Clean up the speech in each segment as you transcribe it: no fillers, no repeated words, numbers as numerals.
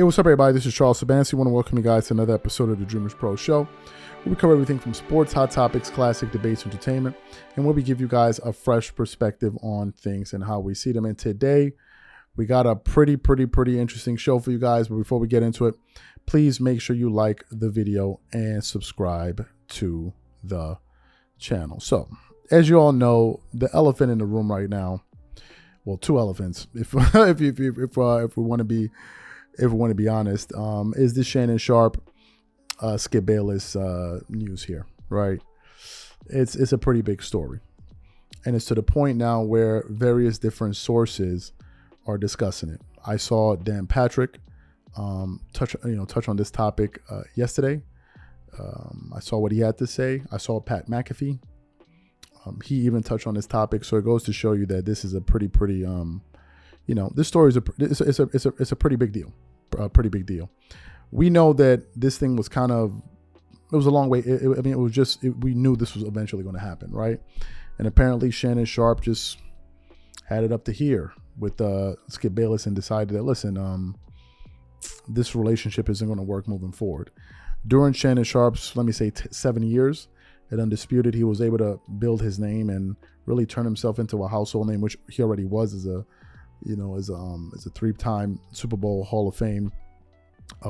Hey, what's up, everybody? This is Charles Sabansi. I want to welcome you guys to another episode of the Dreamers Pro Show, where we cover everything from sports, hot topics, classic debates, entertainment, and where we give you guys a fresh perspective on things and how we see them. And today, we got a pretty interesting show for you guys. But before we get into it, please make sure you like the video and subscribe to the channel. So, as you all know, the elephant in the room right now, well, two elephants, if we want to be. If we want to be honest, is the Shannon Sharpe, Skip Bayless news here, right? It's a pretty big story, and it's to the point now where various different sources are discussing it. I saw Dan Patrick touch on this topic yesterday. I saw what he had to say. I saw Pat McAfee. He even touched on this topic, so it goes to show you that this is a pretty. This story is a pretty big deal. A pretty big deal. We know that this thing was it was a long way. We knew this was eventually going to happen, right? And apparently Shannon Sharpe just had it up to here with Skip Bayless and decided that, listen, this relationship isn't going to work moving forward. During Shannon Sharpe's, 7 years at Undisputed, he was able to build his name and really turn himself into a household name, which he already was as a three-time Super Bowl Hall of Fame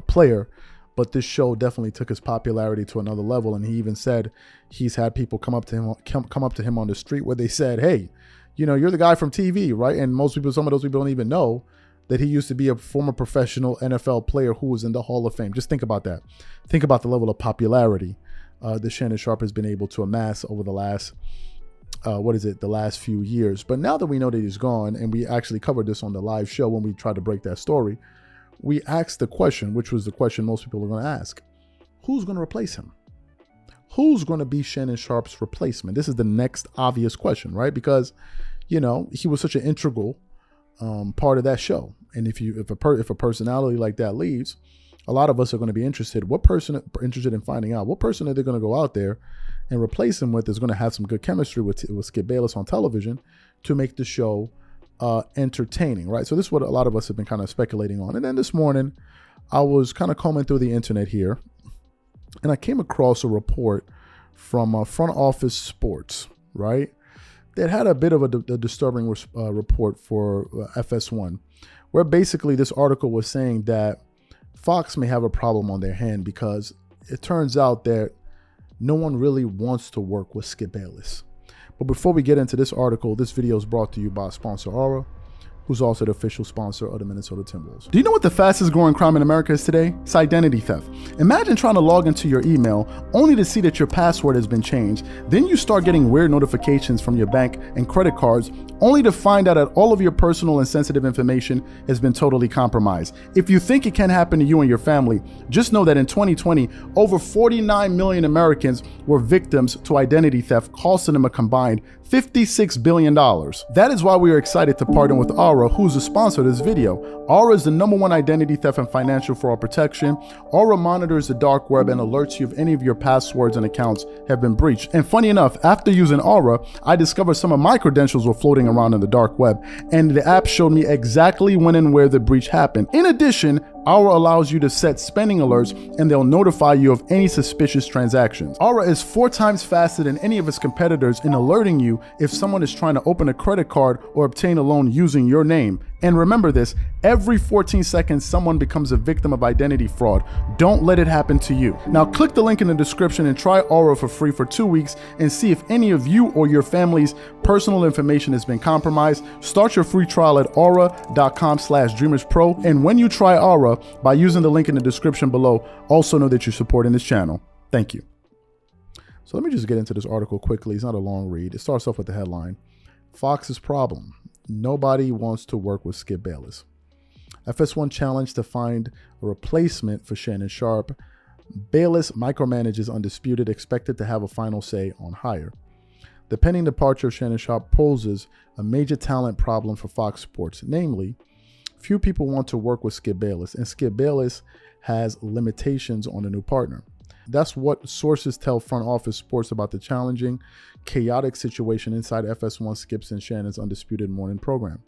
player. But this show definitely took his popularity to another level. And he even said he's had people come up to him on the street where they said, hey, you're the guy from TV, right? And some of those people don't even know that he used to be a former professional NFL player who was in the Hall of Fame. Just think about that. Think about the level of popularity that Shannon Sharpe has been able to amass over the last the last few years. But now that we know that he's gone, and we actually covered this on the live show when we tried to break that story, we asked the question, which was the question most people are going to ask: who's going to replace him? Who's going to be Shannon Sharpe's replacement? This is the next obvious question, right? Because, he was such an integral part of that show. And if a personality like that leaves, a lot of us are going to be interested in finding out what person are they going to go out there and replace him with is going to have some good chemistry with Skip Bayless on television to make the show entertaining, right? So this is what a lot of us have been kind of speculating on. And then this morning, I was kind of combing through the internet here, and I came across a report from Front Office Sports, right? That had a bit of a disturbing report for FS1, where basically this article was saying that Fox may have a problem on their hand because it turns out that no one really wants to work with Skip Bayless. But before we get into this article, this video is brought to you by sponsor Aura, who's also the official sponsor of the Minnesota Timberwolves. Do you know what the fastest growing crime in America is today? It's identity theft. Imagine trying to log into your email only to see that your password has been changed. Then you start getting weird notifications from your bank and credit cards, only to find out that all of your personal and sensitive information has been totally compromised. If you think it can happen to you and your family, just know that in 2020, over 49 million Americans were victims to identity theft, costing them a combined $56 billion. That is why we are excited to partner with Aura, who's the sponsor of this video. Aura is the #1 identity theft and financial fraud protection. Aura monitors the dark web and alerts you if any of your passwords and accounts have been breached. And funny enough, after using Aura, I discovered some of my credentials were floating around in the dark web, and the app showed me exactly when and where the breach happened. In addition, Aura allows you to set spending alerts, and they'll notify you of any suspicious transactions. Aura is 4 times faster than any of its competitors in alerting you if someone is trying to open a credit card or obtain a loan using your name. And remember this, every 14 seconds, someone becomes a victim of identity fraud. Don't let it happen to you. Now click the link in the description and try Aura for free for 2 weeks and see if any of you or your family's personal information has been compromised. Start your free trial at aura.com/dreamerspro. And when you try Aura, by using the link in the description below, also know that you're supporting this channel. Thank you. So let me just get into this article quickly. It's not a long read. It starts off with the headline: Fox's problem. Nobody wants to work with Skip Bayless. FS1 challenge to find a replacement for Shannon Sharpe. Bayless micromanages Undisputed, expected to have a final say on hire. The pending departure of Shannon Sharpe poses a major talent problem for Fox Sports. Namely, few people want to work with Skip Bayless, and Skip Bayless has limitations on a new partner. That's what sources tell Front Office Sports about the challenging, chaotic situation inside FS1 Skip's and Shannon's Undisputed morning program.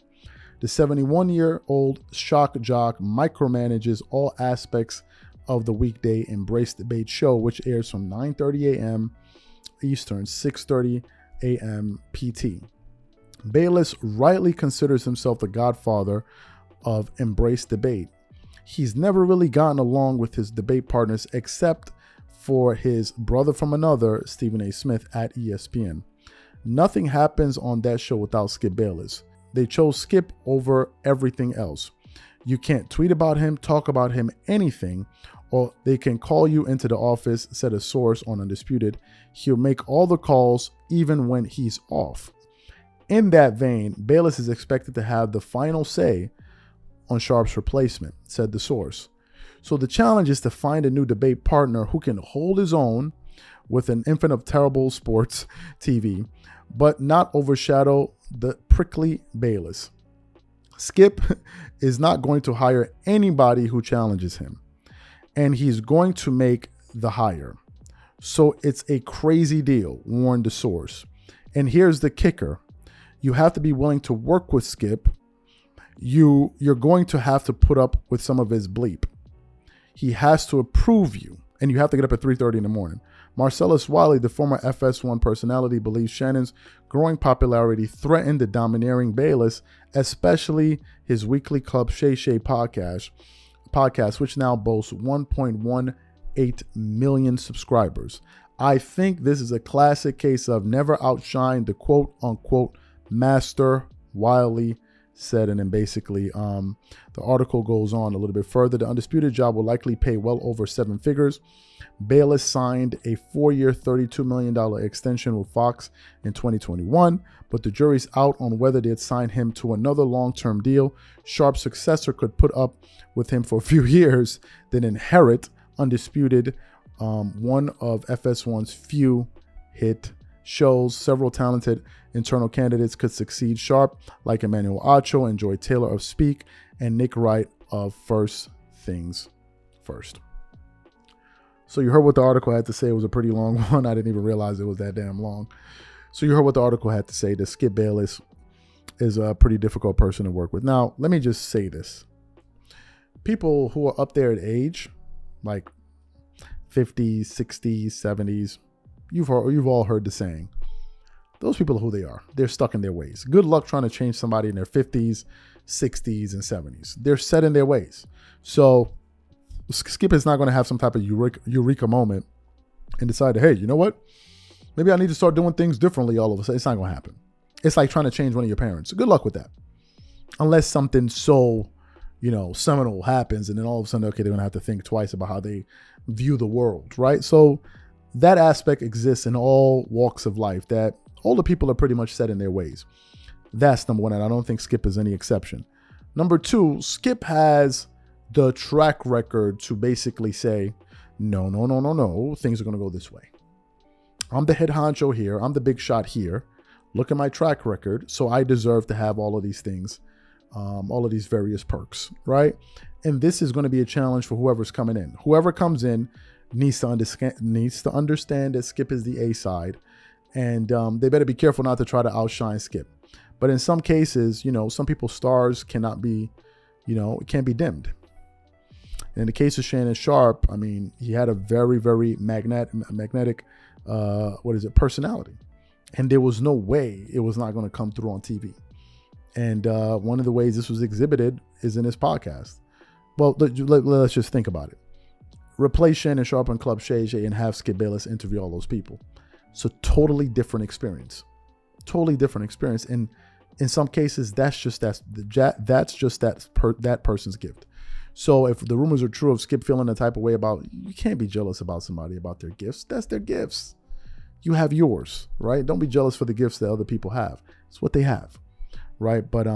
The 71-year-old shock jock micromanages all aspects of the weekday Embrace Debate show, which airs from 9:30 a.m. Eastern, 6:30 a.m. PT. Bayless rightly considers himself the godfather of Embrace Debate. He's never really gotten along with his debate partners except for his brother from another, Stephen A. Smith, at ESPN. Nothing happens on that show without Skip Bayless. They chose Skip over everything else. You can't tweet about him, talk about him, anything, or they can call you into the office, said a source on Undisputed. He'll make all the calls even when he's off. In that vein, Bayless is expected to have the final say on Sharpe's replacement, said the source. So the challenge is to find a new debate partner who can hold his own with an infant of terrible sports TV, but not overshadow the prickly Bayless. Skip is not going to hire anybody who challenges him, and he's going to make the hire. So it's a crazy deal, warned the source. And here's the kicker. You have to be willing to work with Skip. You're going to have to put up with some of his bleep. He has to approve you, and you have to get up at 3:30 in the morning. Marcellus Wiley, the former FS1 personality, believes Shannon's growing popularity threatened the domineering Bayless, especially his weekly Club Shay Shay podcast, which now boasts 1.18 million subscribers. I think this is a classic case of never outshine the quote-unquote master, Wiley said. And then basically the article goes on a little bit further. The Undisputed job will likely pay well over 7 figures. Bayless signed a 4-year, $32 million extension with Fox in 2021, but the jury's out on whether they'd sign him to another long-term deal. Sharpe's successor could put up with him for a few years, then inherit Undisputed, one of FS1's few hit shows. Several talented internal candidates could succeed Sharpe, like Emmanuel Acho and Joy Taylor of Speak, and Nick Wright of First Things First. So you heard what the article had to say. It was a pretty long one. I didn't even realize it was that damn long. So you heard what the article had to say. That Skip Bayless is a pretty difficult person to work with. Now, let me just say this. People who are up there in age, like 50s, 60s, 70s, you've all heard the saying. Those people are who they are. They're stuck in their ways. Good luck trying to change somebody in their 50s, 60s, and 70s. They're set in their ways. So Skip is not going to have some type of eureka moment and decide, hey, you know what? Maybe I need to start doing things differently all of a sudden. It's not going to happen. It's like trying to change one of your parents. Good luck with that. Unless something so, seminal happens, and then all of a sudden, okay, they're going to have to think twice about how they view the world, right? So that aspect exists in all walks of life, that older people are pretty much set in their ways. That's number one, and I don't think Skip is any exception. Number two, Skip has the track record to basically say, no, things are going to go this way. I'm the head honcho here. I'm the big shot here. Look at my track record. So I deserve to have all of these things, all of these various perks, right? And this is going to be a challenge for whoever's coming in. Whoever comes in needs to understand that Skip is the A side, and they better be careful not to try to outshine Skip. But in some cases, some people's stars cannot be, it can't be dimmed. In the case of Shannon Sharpe, I mean, he had a very, very magnetic, personality. And there was no way it was not going to come through on TV. And one of the ways this was exhibited is in his podcast. Well, let's just think about it. Replace Shannon Sharpe and Club Shay Shay and have Skip Bayless interview all those people. It's a totally different experience. Totally different experience. And in some cases, that's just that person's gift. So if the rumors are true of Skip feeling the type of way about, you can't be jealous about somebody about their gifts. That's their gifts. You have yours, right? Don't be jealous for the gifts that other people have. It's what they have, right? But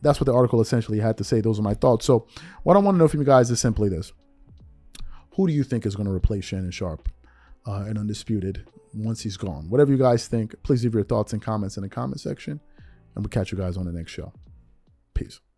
that's what the article essentially had to say. Those are my thoughts. So what I want to know from you guys is simply this. Who do you think is going to replace Shannon Sharpe and Undisputed once he's gone? Whatever you guys think, please leave your thoughts and comments in the comment section, and we'll catch you guys on the next show. Peace.